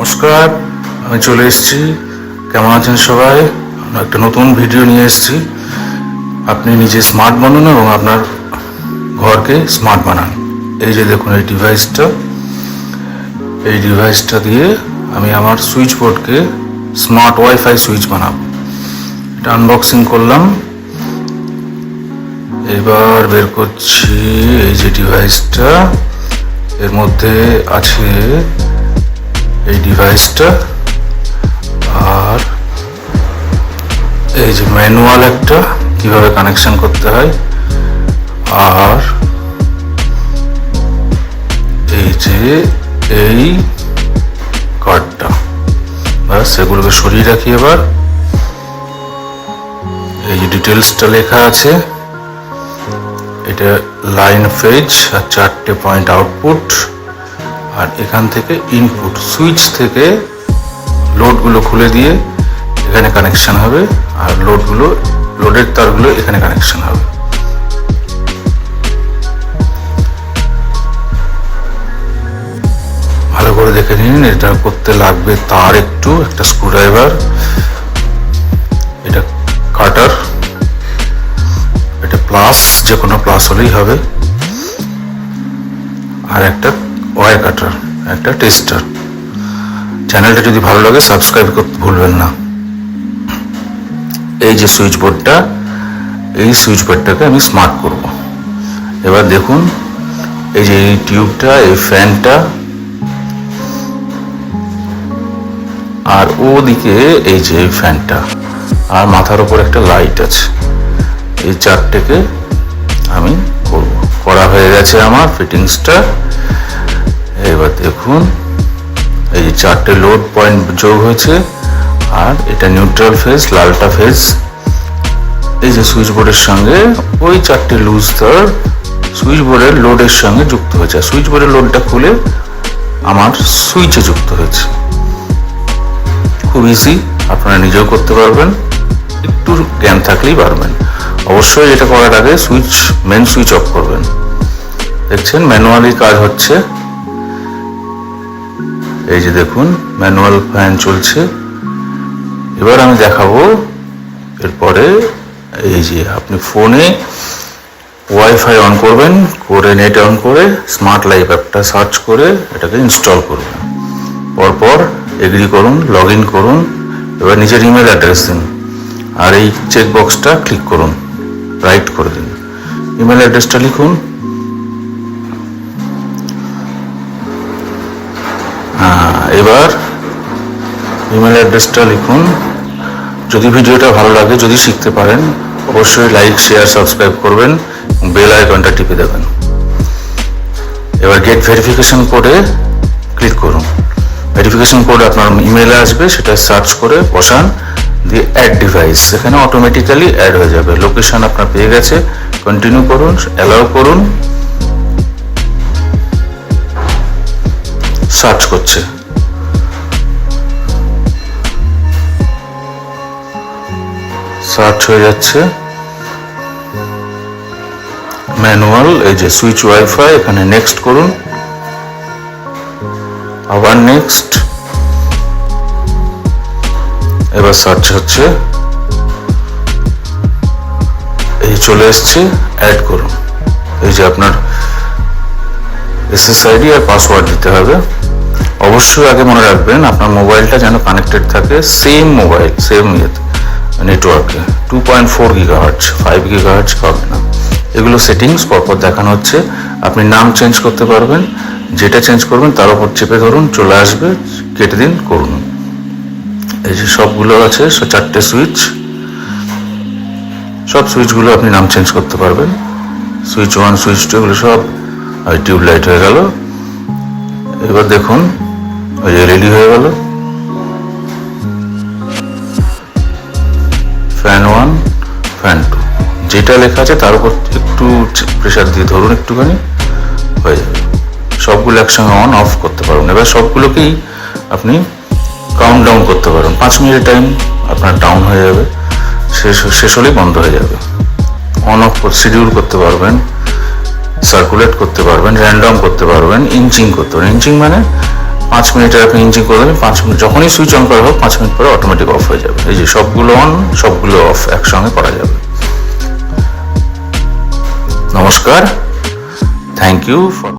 নমস্কার, আমি চলে এসেছি। কেমন আছেন সবাই? একটা নতুন ভিডিও নিয়ে এসেছি। আপনি নিজে স্মার্ট বানান এবং আপনার ঘরকে স্মার্ট বানান। এই যে দেখুন এই ডিভাইসটা দিয়ে আমি আমার সুইচ বোর্ডকে স্মার্ট ওয়াইফাই সুইচ বানাবো। এটা আনবক্সিং করলাম, এবার বের করছি। এই যে ডিভাইসটা, এর মধ্যে আছে এই ডিভাইসটা, আর এই যে ম্যানুয়াল একটা কিভাবে কানেকশন করতে হয়, আর এই যে এই কার্ডটা। ব্যাস, সেগুলোকে সরিয়ে রাখি। এবার এই যে ডিটেলসটা লেখা আছে, এটা লাইন ফেজ আর 4টে পয়েন্ট আউটপুট, আর এখান থেকে ইনপুট। সুইচ থেকে লোডগুলো খুলে দিয়ে এখানে কানেকশন হবে, আর লোডের তারগুলো এখানে কানেকশন হবে। ভালো করে দেখে নিন। এটা করতে লাগবে তার একটা স্ক্রুড্রাইভার, এটা কাটার, এটা প্লাস, যে কোনো প্লাস হলেই হবে, আর একটা ওয়্যার কাটার, একটা টেস্টার। চ্যানেলটা যদি ভালো লাগে সাবস্ক্রাইব করতে ভুলবেন না। এই যে সুইচ বোর্ডটা, এই সুইচ বোর্ডটাকে আমি স্মার্ট করব। এবার দেখুন, এই যে এই টিউবটা, এই ফ্যানটা, আর ওদিকে এই যে এই ফ্যানটা, আর মাথার উপর একটা লাইট আছে। এই চারটেকে আমি করব। করা হয়ে গেছে আমার ফিটিংসটা। এবার দেখুন, এই যে 4টে লোড পয়েন্ট যোগ হয়েছে, আর এটা নিউট্রাল ফেজ, লালটা ফেজ। এই যে সুইচ বোর্ডের সঙ্গে ওই 4টে লুজ তার সুইচ বোর্ডের লোডের সঙ্গে যুক্ত হয়েছে। সুইচ বোর্ডের লোডটা খুলে আমার সুইচে যুক্ত হয়েছে। খুব ইজি, আপনারা নিজেও করতে পারবেন, একটু জ্ঞান থাকলেই পারবেন। অবশ্যই এটা করার আগে মেন সুইচ অফ করবেন। দেখছেন ম্যানুয়ালি কাজ হচ্ছে। এই যে দেখুন, ম্যানুয়াল ফ্যান চলছে। এবার আমি দেখাবো এরপরে। এই যে আপনি ফোনে ওয়াইফাই অন করবেন, করে নেট অন করে স্মার্ট লাইফ অ্যাপটা সার্চ করে এটাকে ইনস্টল করবেন। পরপর এগ্রি করুন, লগ ইন করুন। এবার নিজের ইমেল অ্যাড্রেস দিন, আর এই চেক বক্সটা ক্লিক করুন, রাইট করে দিন। ইমেল অ্যাড্রেসটা লিখুন। এবার ইমেল অ্যাড্রেসটা লিখুন। যদি ভিডিওটা ভালো লাগে, যদি শিখতে পারেন, অবশ্যই লাইক, শেয়ার, সাবস্ক্রাইব করবেন, বেল আইকনটা টিপে দেবেন। এবার গেট ভেরিফিকেশন কোডে ক্লিক করুন। ভেরিফিকেশন কোড আপনার ইমেলে আসবে, সেটা সার্চ করে বসান, দিয়ে অ্যাড ডিভাইস, এখানে অটোমেটিক্যালি অ্যাড হয়ে যাবে। লোকেশন আপনার পেয়ে গেছে, কন্টিনিউ করুন, অ্যালাউ করুন। সার্চ করছে, সার্চ হয়ে যাচ্ছে। ম্যানুয়াল, এই যে সুইচ ওয়াইফাই, এখানে নেক্সট করুন, আবার নেক্সট। এবার সার্চ হচ্ছে, এই চলে এসছে, অ্যাড করুন। এই যে আপনার SSID আর পাসওয়ার্ড দিতে হবে। অবশ্যই আগে মনে রাখবেন আপনার মোবাইলটা যেন কানেক্টেড থাকে সেম মোবাইল, সেম নেটওয়ার্কে। 2.4 GHz, 5 GHz হবে না। এগুলো সেটিংস পরপর দেখানো হচ্ছে। আপনি নাম চেঞ্জ করতে পারবেন, যেটা চেঞ্জ করবেন তার উপর চেপে ধরুন, চলে আসবে, কেটে দিন, করুন। এই যে সবগুলো আছে, 4টে সুইচ, সব সুইচগুলো আপনি নাম চেঞ্জ করতে পারবেন। সুইচ 1, সুইচ 2, এগুলো সব টিউব লাইট হয়ে গেল। এবার দেখুন, ওই যে রেডি হয়ে গেল। ফ্যান 1, ফ্যান 2, যেটা লেখা আছে তার উপর একটু প্রেসার দিয়ে ধরুন, একটুখানি হয়ে যাবে। সবগুলো একসঙ্গে অন অফ করতে পারবেন। এবার সবগুলোকেই আপনি কাউন্ট ডাউন করতে পারেন। 5 মিনিট টাইম আপনার ডাউন হয়ে যাবে, শেষ হলেই বন্ধ হয়ে যাবে। অন অফ শিডিউল করতে পারবেন, সার্কুলেট করতে পারবেন, র্যান্ডম করতে পারবেন, ইঞ্চিং করতে পারবেন। ইঞ্চিং মানে 5 মিনিটের আপনি ইঞ্জিন করে দেবেন, 5 মিনিট যখনই সুইচ অন করা হোক 5 মিনিট পরে অটোমেটিক অফ হয়ে যাবে। এই যে সবগুলো অন সবগুলো অফ একসঙ্গে করা যাবে। নমস্কার, থ্যাংক ইউ ফর